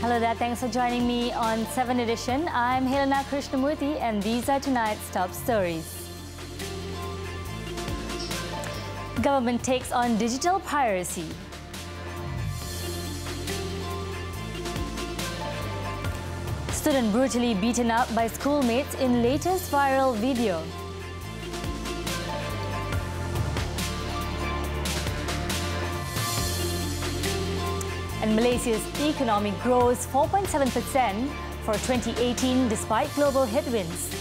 Hello there, thanks for joining me on 7Edition. I'm Helena Krishnamurthy and these are tonight's top stories. Government takes on digital piracy. Student brutally beaten up by schoolmates in latest viral video. And Malaysia's economy grows 4.7% for 2018 despite global headwinds.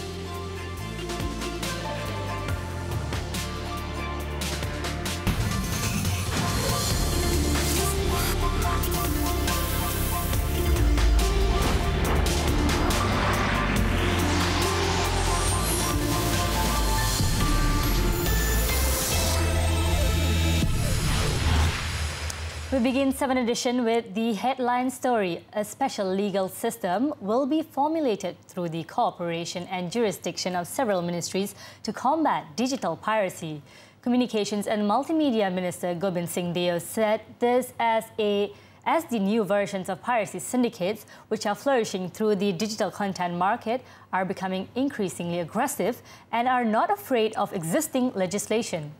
We begin 7Edition with the headline story. A special legal system will be formulated through the cooperation and jurisdiction of several ministries to combat digital piracy. Communications and Multimedia Minister Gobind Singh Deo said this as the new versions of piracy syndicates, which are flourishing through the digital content market, are becoming increasingly aggressive and are not afraid of existing legislation.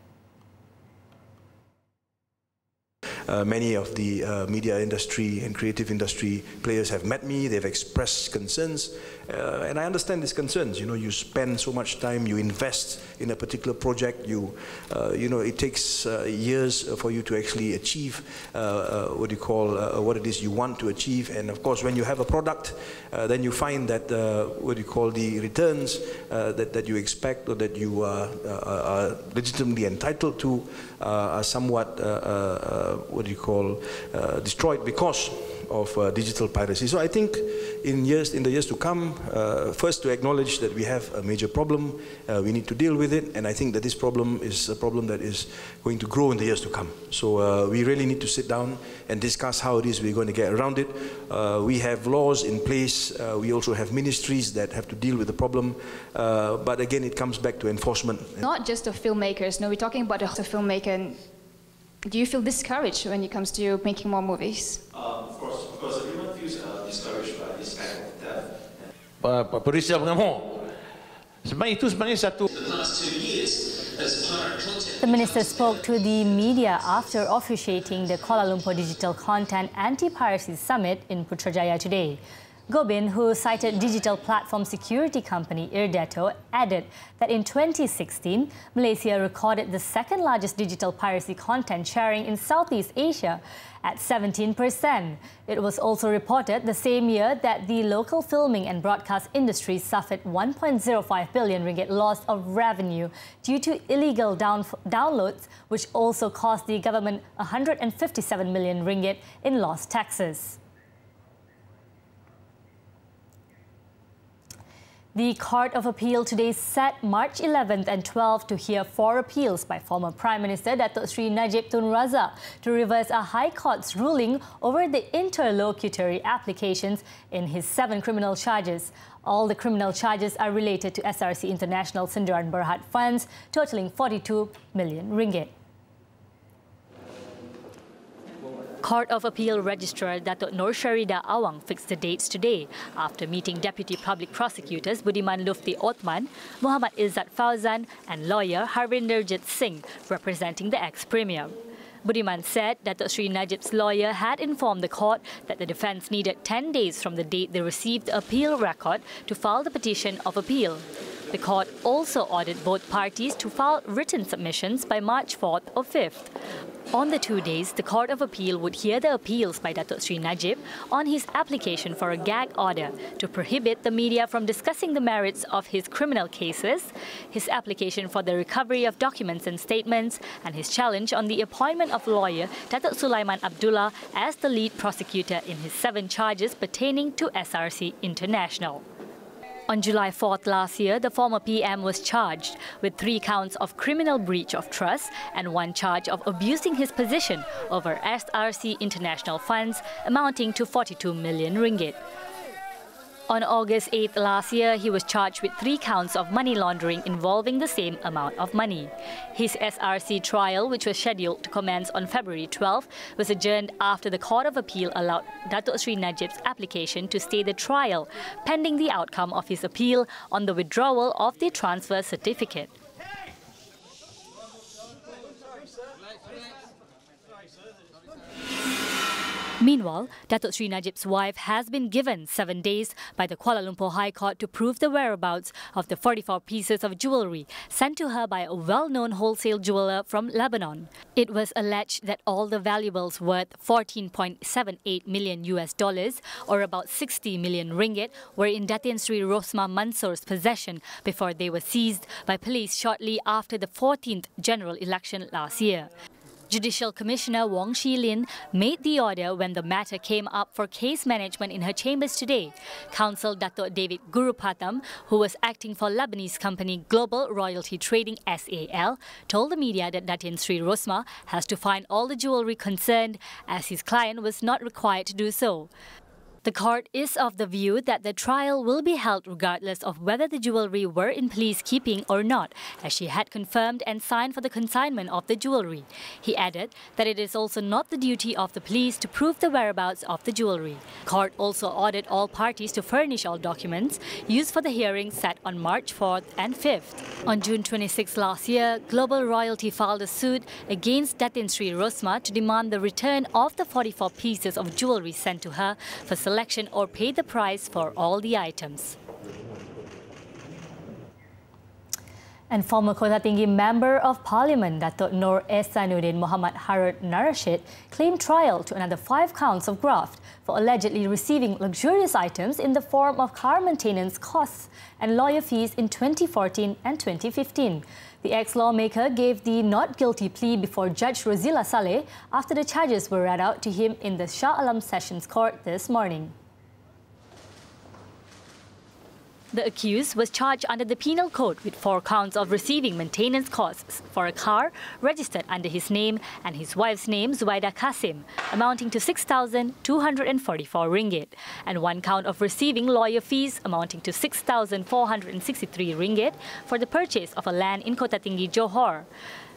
Many of the media industry and creative industry players have met me, they've expressed concerns, and I understand these concerns. You know, you spend so much time, you invest in a particular project, it takes years for you to actually achieve what it is you want to achieve. And of course, when you have a product, then you find that the returns that you expect or that you are legitimately entitled to are somewhat destroyed because of digital piracy. So I think in the years to come, first to acknowledge that we have a major problem, we need to deal with it, and I think that this problem is a problem that is going to grow in the years to come. So we really need to sit down and discuss how it is we're going to get around it. We have laws in place, we also have ministries that have to deal with the problem, but again it comes back to enforcement. Not just the filmmakers, no, we're talking about the filmmaker. Do you feel discouraged when it comes to making more movies? Of course, everyone feels discouraged by this kind of theft. Polisi mengamuk. Sebenarnya itu satu. The past 2 years, as pirate content. The minister spoke to the media after officiating the Kuala Lumpur Digital Content Anti-Piracy Summit in Putrajaya today. Gobind, who cited digital platform security company Irdeto, added that in 2016, Malaysia recorded the second largest digital piracy content sharing in Southeast Asia at 17%. It was also reported the same year that the local filming and broadcast industry suffered 1.05 billion ringgit loss of revenue due to illegal downloads, which also cost the government 157 million ringgit in lost taxes. The Court of Appeal today set March 11th and 12th to hear 4 appeals by former Prime Minister Datuk Sri Najib Tun Razak to reverse a High Court's ruling over the interlocutory applications in his 7 criminal charges. All the criminal charges are related to SRC International Sindaran Berhad funds, totaling 42 million ringgit. Court of Appeal Registrar Datuk Nur Sharida Awang fixed the dates today after meeting Deputy Public Prosecutors Budiman Lufti Othman, Muhammad Izzat Fauzan and lawyer Harvinderjit Singh representing the ex-premier. Budiman said Datuk Sri Najib's lawyer had informed the court that the defence needed 10 days from the date they received the appeal record to file the petition of appeal. The court also ordered both parties to file written submissions by March 4th or 5th. On the 2 days, the Court of Appeal would hear the appeals by Datuk Sri Najib on his application for a gag order to prohibit the media from discussing the merits of his criminal cases, his application for the recovery of documents and statements, and his challenge on the appointment of lawyer Datuk Sulaiman Abdullah as the lead prosecutor in his 7 charges pertaining to SRC International. On July 4th last year, the former PM was charged with 3 counts of criminal breach of trust and 1 charge of abusing his position over SRC International funds amounting to 42 million ringgit. On August 8th last year, he was charged with 3 counts of money laundering involving the same amount of money. His SRC trial, which was scheduled to commence on February 12th, was adjourned after the Court of Appeal allowed Datuk Sri Najib's application to stay the trial, pending the outcome of his appeal on the withdrawal of the transfer certificate. Meanwhile, Datuk Sri Najib's wife has been given 7 days by the Kuala Lumpur High Court to prove the whereabouts of the 44 pieces of jewellery sent to her by a well-known wholesale jeweller from Lebanon. It was alleged that all the valuables worth $14.78 million or about 60 million ringgit were in Datin Sri Rosmah Mansour's possession before they were seized by police shortly after the 14th general election last year. Judicial Commissioner Wong Shi Lin made the order when the matter came up for case management in her chambers today. Counsel Datuk David Gurupatam, who was acting for Lebanese company Global Royalty Trading SAL, told the media that Datin Sri Rosmah has to find all the jewellery concerned as his client was not required to do so. The court is of the view that the trial will be held regardless of whether the jewellery were in police keeping or not, as she had confirmed and signed for the consignment of the jewellery. He added that it is also not the duty of the police to prove the whereabouts of the jewellery. Court also ordered all parties to furnish all documents used for the hearing set on March 4th and 5th. On June 26 last year, Global Royalty filed a suit against Datin Sri Rosmah to demand the return of the 44 pieces of jewellery sent to her for selection or pay the price for all the items. And former Kota Tinggi Member of Parliament Datuk Nur Ehsanuddin Muhammad Harun Narashid claimed trial to another 5 counts of graft for allegedly receiving luxurious items in the form of car maintenance costs and lawyer fees in 2014 and 2015. The ex-lawmaker gave the not guilty plea before Judge Rozila Saleh after the charges were read out to him in the Shah Alam Sessions Court this morning. The accused was charged under the Penal Code with 4 counts of receiving maintenance costs for a car registered under his name and his wife's name, Zubaida Kasim, amounting to 6,244 ringgit, and 1 count of receiving lawyer fees amounting to 6,463 ringgit for the purchase of a land in Kota Tinggi, Johor.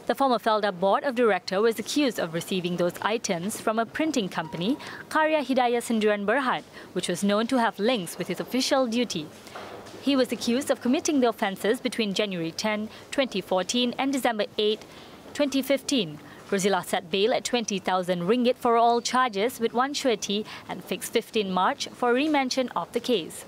The former Felda Board of Director was accused of receiving those items from a printing company, Karya Hidayah Sendirian Berhad, which was known to have links with his official duty. He was accused of committing the offences between January 10, 2014 and December 8, 2015. Rozila set bail at 20,000 ringgit for all charges with 1 surety and fixed 15 March for remention of the case.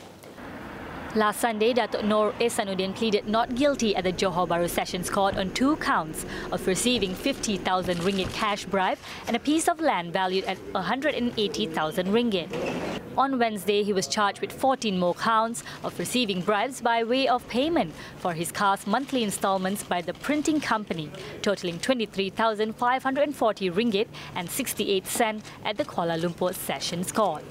Last Sunday, Datuk Nur Ehsanuddin pleaded not guilty at the Johor Bahru Sessions Court on 2 counts of receiving 50,000 ringgit cash bribe and a piece of land valued at 180,000 ringgit. On Wednesday, he was charged with 14 more counts of receiving bribes by way of payment for his car's monthly installments by the printing company, totaling 23,540 ringgit and 68 cents at the Kuala Lumpur Sessions Court.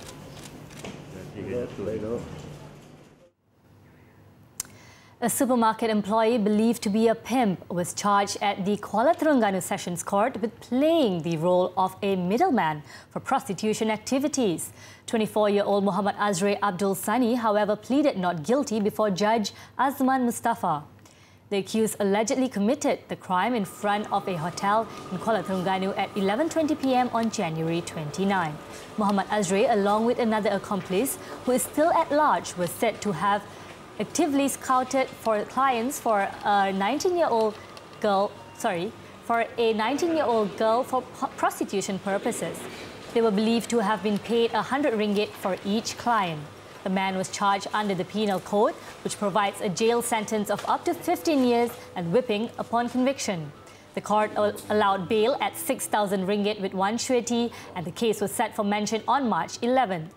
A supermarket employee believed to be a pimp was charged at the Kuala Terengganu Sessions Court with playing the role of a middleman for prostitution activities. 24-year-old Muhammad Azre Abdul Sani, however, pleaded not guilty before Judge Azman Mustafa. The accused allegedly committed the crime in front of a hotel in Kuala Terengganu at 11:20 p.m. on January 29. Muhammad Azre, along with another accomplice who is still at large, was said to have actively scouted for clients for a 19-year-old girl for prostitution purposes. They were believed to have been paid 100 ringgit for each client. The man was charged under the Penal Code, which provides a jail sentence of up to 15 years and whipping upon conviction. The court allowed bail at 6,000 ringgit with 1 surety, and the case was set for mention on March 11th.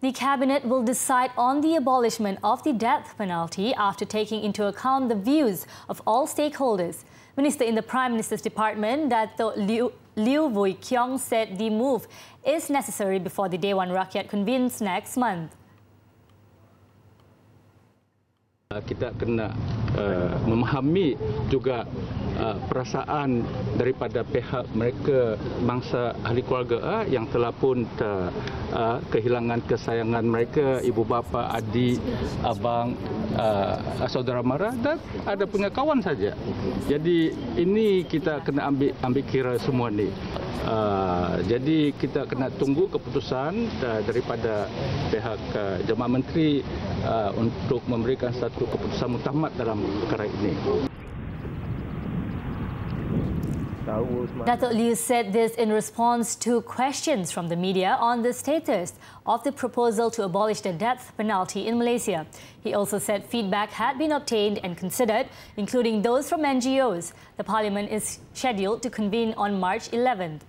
The Cabinet will decide on the abolishment of the death penalty after taking into account the views of all stakeholders. Minister in the Prime Minister's Department, Dato' Liew Vui Kiong, said the move is necessary before the Dewan Rakyat convenes next month. Kita kena memahami juga perasaan daripada pihak mereka, bangsa ahli keluarga yang telah pun kehilangan kesayangan mereka, ibu bapa, adik, abang, saudara mara dan ada punya kawan saja. Jadi ini kita kena ambil kira semua ni. Jadi kita kena tunggu keputusan daripada pihak Jemaah Menteri untuk memberikan satu keputusan muktamad dalam perkara ini. Datuk Liu said this in response to questions from the media on the status of the proposal to abolish the death penalty in Malaysia. He also said feedback had been obtained and considered, including those from NGOs. The Parliament is scheduled to convene on March 11th.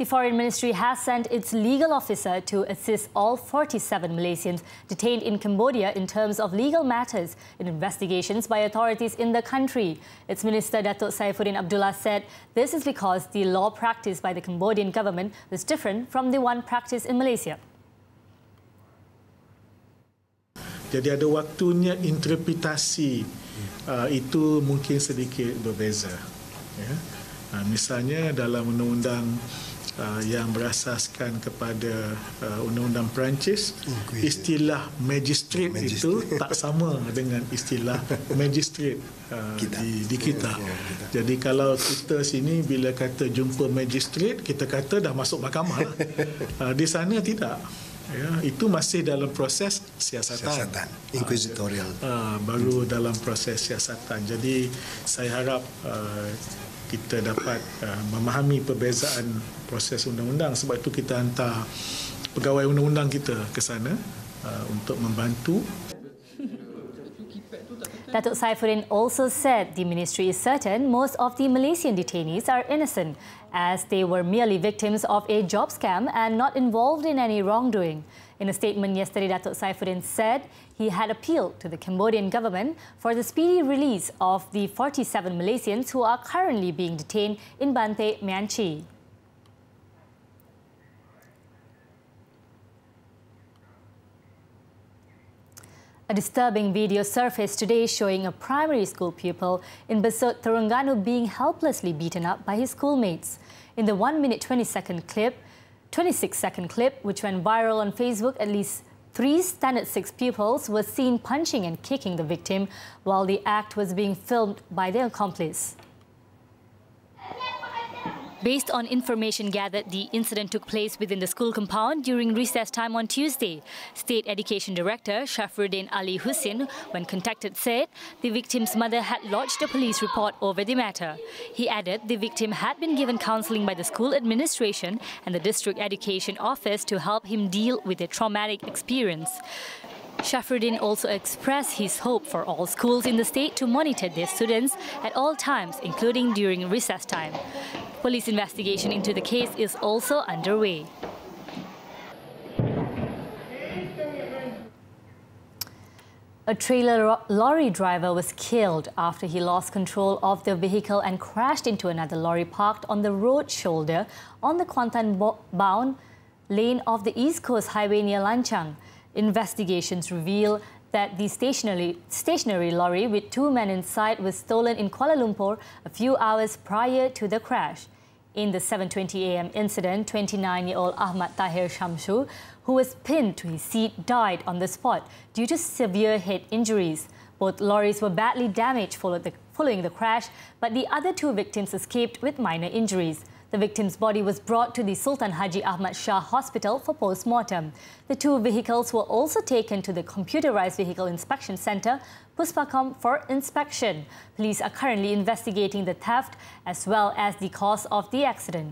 The Foreign Ministry has sent its legal officer to assist all 47 Malaysians detained in Cambodia in terms of legal matters in investigations by authorities in the country. Its Minister Datuk Saifuddin Abdullah said this is because the law practiced by the Cambodian government was different from the one practiced in Malaysia. Jadi ada waktunya interpretasi itu mungkin sedikit berbeza. Ya. Misalnya dalam undang-undang yang berasaskan kepada undang-undang Perancis, istilah magistrate itu tak sama dengan istilah magistrate di kita. Jadi kalau kita sini bila kata jumpa magistrate, kita kata dah masuk mahkamah lah. Di sana tidak. Ya, itu masih dalam proses siasatan. Inquisitorial. Baru dalam proses siasatan. Jadi saya harap kita dapat memahami perbezaan proses undang-undang. Sebab itu kita hantar pegawai undang-undang kita ke sana untuk membantu. Datuk Saifuddin also said the ministry is certain most of the Malaysian detainees are innocent, as they were merely victims of a job scam and not involved in any wrongdoing. In a statement yesterday, Datuk Saifuddin said he had appealed to the Cambodian government for the speedy release of the 47 Malaysians who are currently being detained in Bante, Myan Chi. A disturbing video surfaced today showing a primary school pupil in Besut, Terengganu being helplessly beaten up by his schoolmates. In the 1-minute 26-second clip, which went viral on Facebook, at least 3 Standard 6 pupils were seen punching and kicking the victim while the act was being filmed by their accomplice. Based on information gathered, the incident took place within the school compound during recess time on Tuesday. State Education Director Shafruddin Ali Hussein, when contacted, said the victim's mother had lodged a police report over the matter. He added the victim had been given counselling by the school administration and the district education office to help him deal with a traumatic experience. Shafruddin also expressed his hope for all schools in the state to monitor their students at all times, including during recess time. Police investigation into the case is also underway. A trailer lorry driver was killed after he lost control of the vehicle and crashed into another lorry parked on the road shoulder on the Kuantan-bound lane of the East Coast Highway near Lanchang. Investigations reveal that the stationary lorry with 2 men inside was stolen in Kuala Lumpur a few hours prior to the crash. In the 7:20 a.m. incident, 29-year-old Ahmad Tahir Shamsu, who was pinned to his seat, died on the spot due to severe head injuries. Both lorries were badly damaged following the crash, but the other 2 victims escaped with minor injuries. The victim's body was brought to the Sultan Haji Ahmad Shah Hospital for post-mortem. The 2 vehicles were also taken to the Computerized Vehicle Inspection Centre, Puspakam, for inspection. Police are currently investigating the theft as well as the cause of the accident.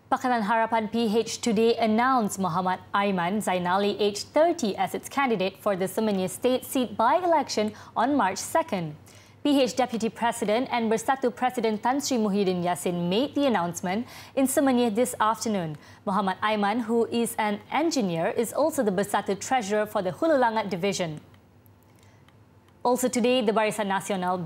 Pakatan Harapan PH today announced Muhammad Aiman Zainali, aged 30, as its candidate for the Semenyih State seat by-election on March 2nd. PH Deputy President and Bersatu President Tan Sri Muhyiddin Yassin made the announcement in Semenyih this afternoon. Muhammad Aiman, who is an engineer, is also the Bersatu Treasurer for the Hulu Langat Division. Also today, the Barisan Nasional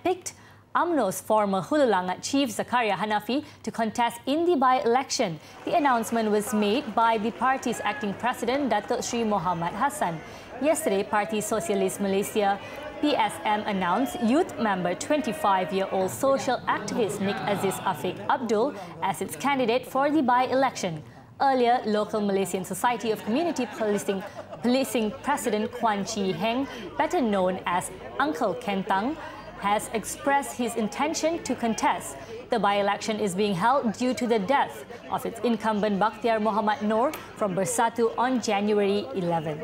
picked UMNO's former Hulu Langat chief Zakaria Hanafi to contest in the by-election. The announcement was made by the party's acting president, Datuk Sri Mohamad Hassan. Yesterday, Parti Sosialis Malaysia PSM announced youth member 25-year-old social activist Nik Aziz Afiq Abdul as its candidate for the by-election. Earlier, local Malaysian Society of Community Policing President Kwan Chee Heng, better known as Uncle Kentang, has expressed his intention to contest. The by-election is being held due to the death of its incumbent Bakhtiar Muhammad Noor from Bersatu on January 11.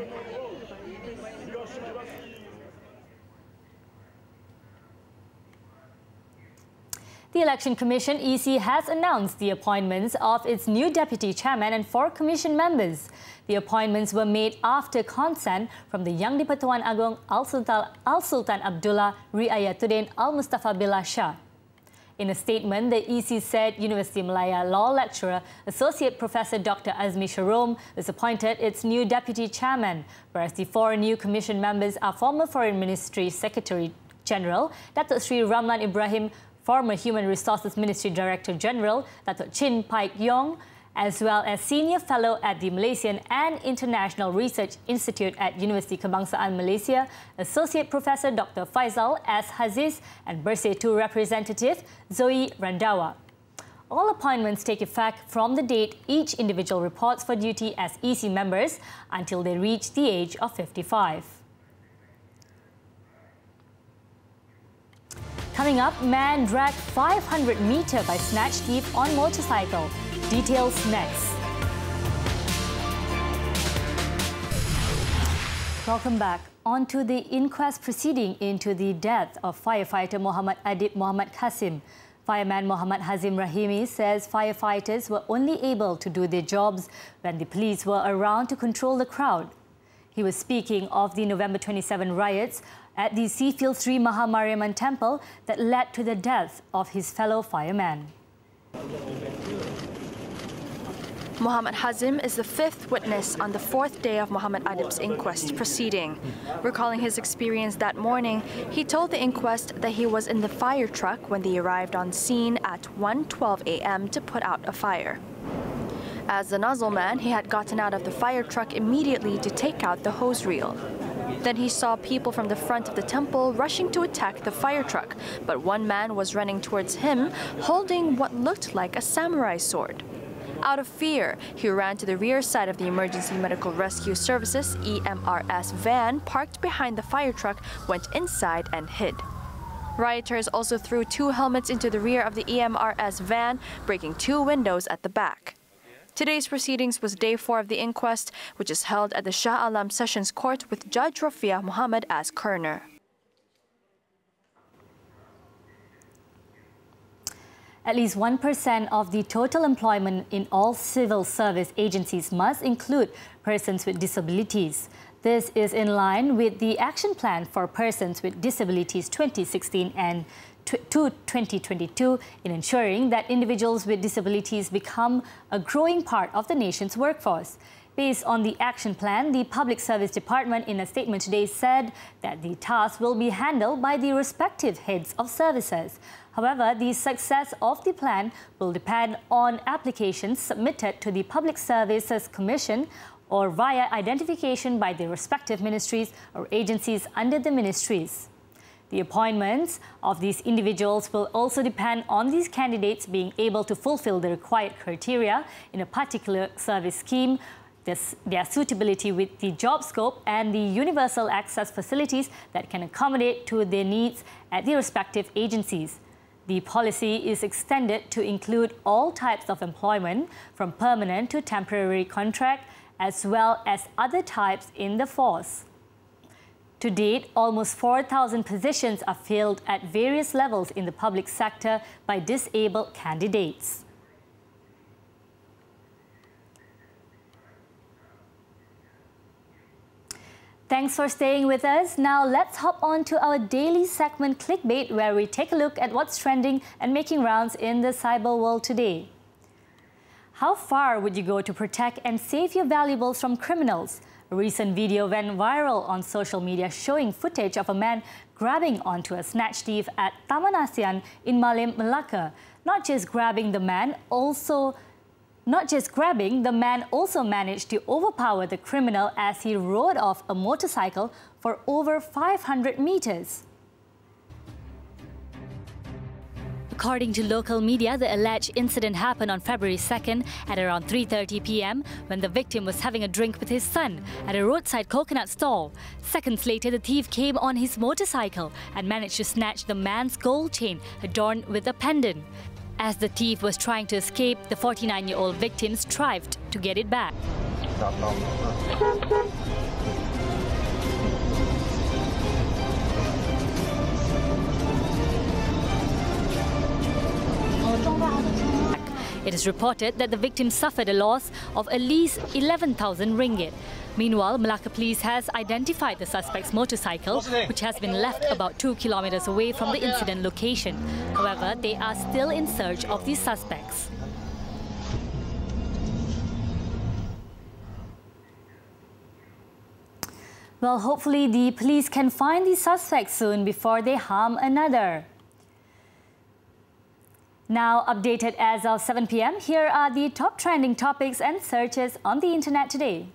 The Election Commission (EC) has announced the appointments of its new deputy chairman and 4 commission members. The appointments were made after consent from the Yang di-Pertuan Agong Al-Sultan Abdullah Riayatuddin Al-Mustafa Billah Shah. In a statement, the EC said University Malaya Law lecturer Associate Professor Dr. Azmi Sharom was appointed its new deputy chairman, whereas the 4 new commission members are former Foreign Ministry Secretary General Datuk Sri Ramlan Ibrahim, former Human Resources Ministry Director General Datuk Chin Paik Yong, as well as Senior Fellow at the Malaysian and International Research Institute at Universiti Kebangsaan Malaysia, Associate Professor Dr. Faisal S. Haziz, and Bersih 2 Representative Zoe Randawa. All appointments take effect from the date each individual reports for duty as EC members until they reach the age of 55. Coming up, man dragged 500 meter by snatch thief on motorcycle. Details next. Welcome back. On to the inquest proceeding into the death of firefighter Muhammad Adib Muhammad Qasim. Fireman Muhammad Hazim Rahimi says firefighters were only able to do their jobs when the police were around to control the crowd. He was speaking of the November 27 riots at the Seafield Sri Mahamariamman Temple that led to the death of his fellow fireman. Muhammad Hazim is the 5th witness on the 4th day of Muhammad Adib's inquest proceeding. Recalling his experience that morning, he told the inquest that he was in the fire truck when they arrived on scene at 1:12 a.m. to put out a fire. As the nozzle man, he had gotten out of the fire truck immediately to take out the hose reel. Then he saw people from the front of the temple rushing to attack the fire truck, but one man was running towards him holding what looked like a samurai sword. Out of fear, he ran to the rear side of the Emergency Medical Rescue Services (EMRS) van parked behind the fire truck, went inside and hid. Rioters also threw 2 helmets into the rear of the EMRS van, breaking 2 windows at the back. Today's proceedings was day 4 of the inquest, which is held at the Shah Alam Sessions Court with Judge Rafiah Muhammad as coroner. At least 1% of the total employment in all civil service agencies must include persons with disabilities. This is in line with the Action Plan for Persons with Disabilities 2016 and to 2022 in ensuring that individuals with disabilities become a growing part of the nation's workforce. Based on the action plan, the Public Service Department in a statement today said that the task will be handled by the respective heads of services. However, the success of the plan will depend on applications submitted to the Public Services Commission or via identification by the respective ministries or agencies under the ministries. The appointments of these individuals will also depend on these candidates being able to fulfill the required criteria in a particular service scheme, their suitability with the job scope and the universal access facilities that can accommodate to their needs at the respective agencies. The policy is extended to include all types of employment, from permanent to temporary contract, as well as other types in the force. To date, almost 4,000 positions are filled at various levels in the public sector by disabled candidates. Thanks for staying with us. Now let's hop on to our daily segment Clickbait, where we take a look at what's trending and making rounds in the cyber world today. How far would you go to protect and save your valuables from criminals? A recent video went viral on social media showing footage of a man grabbing onto a snatch thief at Taman Asian in Malim, Malacca. Not just grabbing, the man also managed to overpower the criminal as he rode off a motorcycle for over 500 meters. According to local media, the alleged incident happened on February 2nd at around 3:30 p.m. when the victim was having a drink with his son at a roadside coconut stall. Seconds later, the thief came on his motorcycle and managed to snatch the man's gold chain adorned with a pendant. As the thief was trying to escape, the 49-year-old victim strived to get it back. It is reported that the victim suffered a loss of at least 11,000 ringgit. Meanwhile, Malacca Police has identified the suspect's motorcycle, which has been left about 2 kilometers away from the incident location. However, they are still in search of the suspects. Well, hopefully the police can find the suspects soon before they harm another. Now updated as of 7 p.m, here are the top trending topics and searches on the internet today.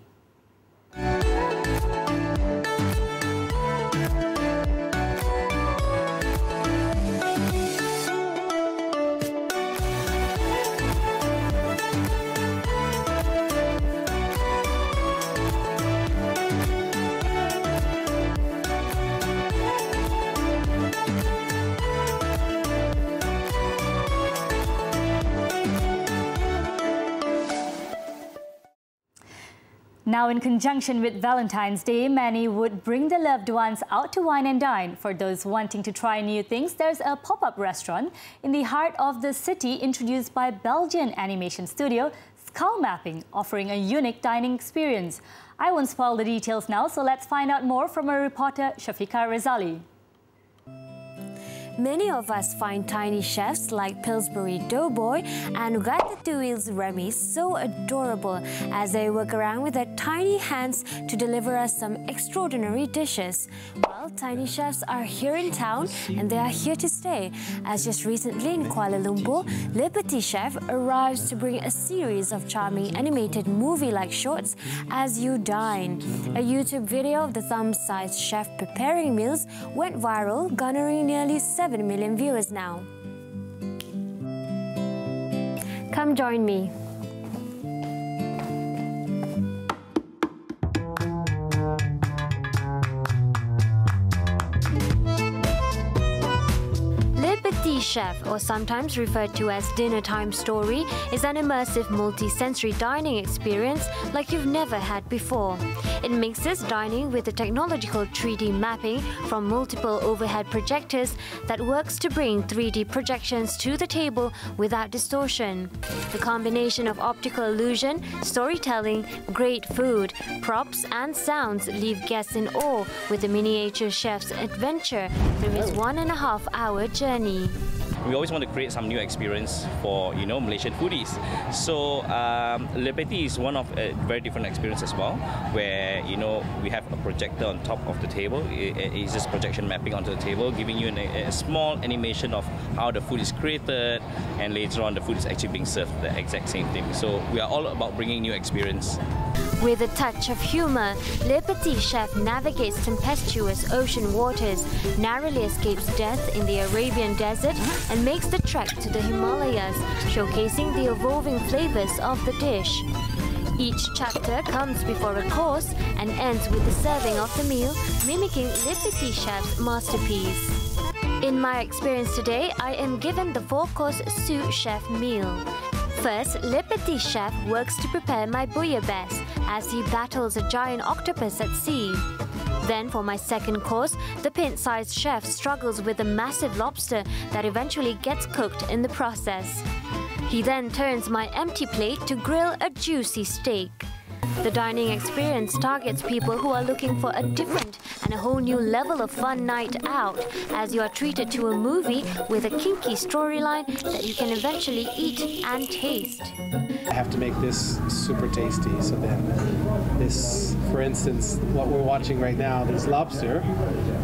Now, in conjunction with Valentine's Day, many would bring their loved ones out to wine and dine. For those wanting to try new things, there's a pop-up restaurant in the heart of the city introduced by Belgian animation studio Skull Mapping, offering a unique dining experience. I won't spoil the details now, so let's find out more from our reporter Shafiqa Rezali. Many of us find tiny chefs like Pillsbury Doughboy and Ratatouille's Remy so adorable as they work around with their tiny hands to deliver us some extraordinary dishes. Well, tiny chefs are here in town and they are here to stay, as just recently in Kuala Lumpur, Le Petit Chef arrives to bring a series of charming animated movie-like shorts as you dine. A YouTube video of the thumb-sized chef preparing meals went viral, garnering nearly 7 million viewers now. Come join me. Le Petit Chef, or sometimes referred to as Dinner Time Story, is an immersive multi-sensory dining experience like you've never had before. It mixes dining with the technological 3D mapping from multiple overhead projectors that works to bring 3D projections to the table without distortion. The combination of optical illusion, storytelling, great food, props and sounds leave guests in awe with the miniature chef's adventure through his 1.5-hour journey. We always want to create some new experience for, Malaysian foodies. So Le Petit is one of a very different experience as well, where, we have a projector on top of the table. It's just projection mapping onto the table, giving you a small animation of how the food is created, and later on the food is actually being served, the exact same thing. So we are all about bringing new experience. With a touch of humor, Le Petit Chef navigates tempestuous ocean waters, narrowly escapes death in the Arabian desert, and makes the trek to the Himalayas, showcasing the evolving flavors of the dish. Each chapter comes before a course and ends with the serving of the meal, mimicking Le Petit Chef's masterpiece. In my experience today, I am given the 4-course sous chef meal. First, Le Petit Chef works to prepare my bouillabaisse as he battles a giant octopus at sea. Then for my second course, the pint-sized chef struggles with a massive lobster that eventually gets cooked in the process. He then turns my empty plate to grill a juicy steak. The dining experience targets people who are looking for a different and a whole new level of fun night out, as you are treated to a movie with a kinky storyline that you can eventually eat and taste. I have to make this super tasty, so then this, for instance, what we're watching right now, this lobster,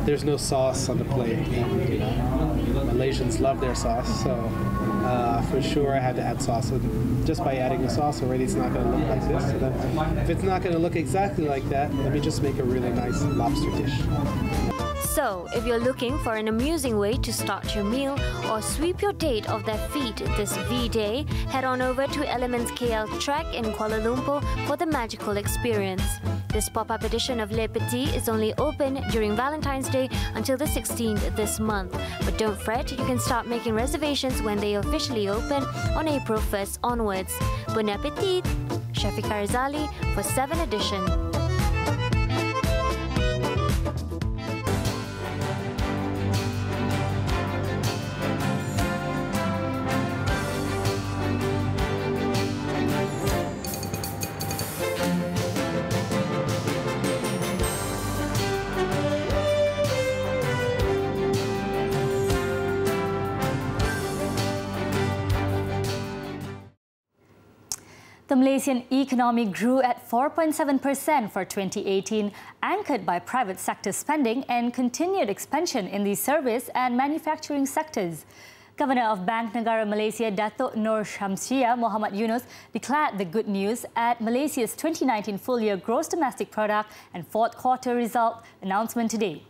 there's no sauce on the plate. You know, Malaysians love their sauce, so for sure I had to add sauce. So just by adding the sauce already, it's not going to look like this. So then, if it's not going to look exactly like that, let me just make a really nice lobster dish. So, if you're looking for an amusing way to start your meal or sweep your date off their feet this V-Day, head on over to Elements KL Track in Kuala Lumpur for the magical experience. This pop-up edition of Le Petit is only open during Valentine's Day until the 16th this month. But don't fret, you can start making reservations when they officially open on April 1st onwards. Bon appetit! Shafika Rizali for 7Edition. The Malaysian economy grew at 4.7% for 2018, anchored by private sector spending and continued expansion in the service and manufacturing sectors. Governor of Bank Negara Malaysia, Datuk Nur Syamsia Muhammad Yunus, declared the good news at Malaysia's 2019 full-year gross domestic product and fourth quarter result announcement today.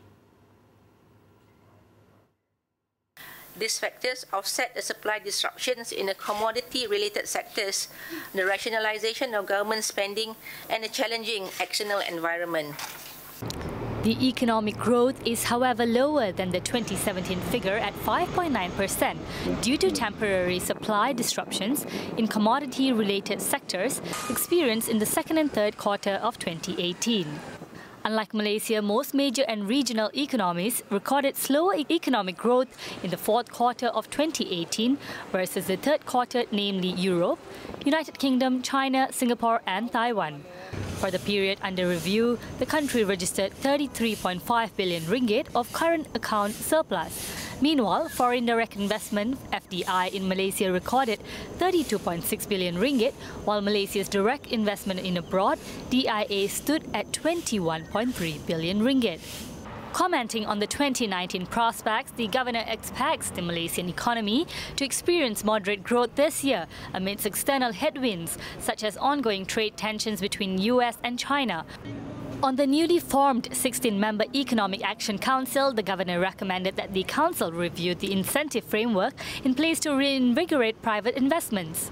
These factors offset the supply disruptions in the commodity-related sectors, the rationalization of government spending, and a challenging external environment. The economic growth is, however, lower than the 2017 figure at 5.9% due to temporary supply disruptions in commodity-related sectors experienced in the second and third quarter of 2018. Unlike Malaysia, most major and regional economies recorded slower economic growth in the fourth quarter of 2018 versus the third quarter, namely Europe, United Kingdom, China, Singapore and Taiwan. For the period under review, the country registered 33.5 billion ringgit of current account surplus. Meanwhile, foreign direct investment (FDI) in Malaysia recorded 32.6 billion ringgit, while Malaysia's direct investment in abroad (DIA) stood at 21.3 billion ringgit. Commenting on the 2019 prospects, the governor expects the Malaysian economy to experience moderate growth this year amidst external headwinds such as ongoing trade tensions between US and China. On the newly formed 16-member Economic Action Council, the governor recommended that the council review the incentive framework in place to reinvigorate private investments.